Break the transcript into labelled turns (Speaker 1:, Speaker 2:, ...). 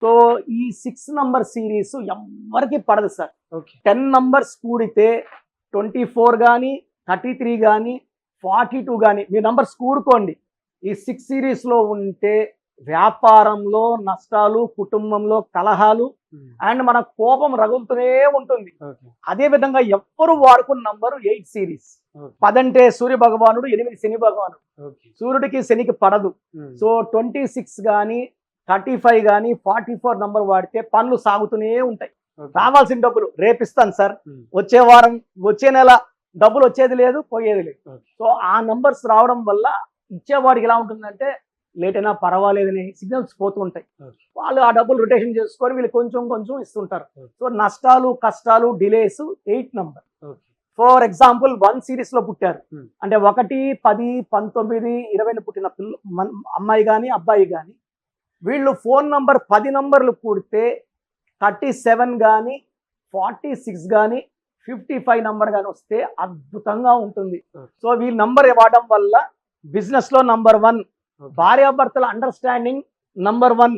Speaker 1: So ఈ 6 number series ఎవరికి పడదు సార్.
Speaker 2: ఓకే.
Speaker 1: 10 నంబర్స్ కూడితే 24 కానీ 33 కానీ 42 కానీ మీ నంబర్స్ కూడుకోండి. ఈ 6 సిరీస్లో ఉంటే వ్యాపారంలో నష్టాలు, కుటుంబంలో కలహాలు అండ్ మన కోపం రగులుతూనే ఉంటుంది.
Speaker 2: ఓకే.
Speaker 1: అదే విధంగా ఎవ్వరు వాడుకున్న నంబరు 8 సిరీస్.
Speaker 2: ఓకే.
Speaker 1: 10 అంటే సూర్య భగవానుడు, 8 శని భగవానుడు.
Speaker 2: ఓకే.
Speaker 1: సూర్యుడికి శనికి పడదు. సో 26 కానీ 35 కానీ 44 నంబర్ వాడితే పనులు సాగుతూనే ఉంటాయి.
Speaker 2: ఓకే.
Speaker 1: రావాల్సిన డబ్బులు రేపిస్తాను సార్,
Speaker 2: ఉమ్.
Speaker 1: వచ్చే వారం వచ్చే నెల డబ్బులు వచ్చేది లేదు, పోయేది లేదు.
Speaker 2: ఓకే.
Speaker 1: సో ఆ నంబర్స్ రావడం వల్ల ఇచ్చేవాడికి ఎలా ఉంటుందంటే లేట్ అయినా పర్వాలేదని సిగ్నల్స్ పోతూ ఉంటాయి.
Speaker 2: ఓకే.
Speaker 1: వాళ్ళు ఆ డబ్బులు రొటేషన్ చేసుకొని వీళ్ళు కొంచెం కొంచెం ఇస్తుంటారు.
Speaker 2: ఓకే.
Speaker 1: సో నష్టాలు కష్టాలు delays 8 number.
Speaker 2: Okay.
Speaker 1: For example 1 series లో పుట్టారు
Speaker 2: Hmm.
Speaker 1: అంటే 1, 10, 19, 20 పుట్టిన అమ్మాయి కానీ అబ్బాయి కానీ వీళ్ళు ఫోన్ నంబర్ 10 నంబర్లు కూడితే 37 కానీ 46 కానీ 55 నంబర్ కానీ వస్తే అద్భుతంగా ఉంటుంది.
Speaker 2: Okay.
Speaker 1: సో వీళ్ళ నంబర్ ఇవ్వడం వల్ల బిజినెస్ లో నంబర్ 1,
Speaker 2: ఓకే.
Speaker 1: భార్యాభర్తల అండర్స్టాండింగ్ నంబర్ 1,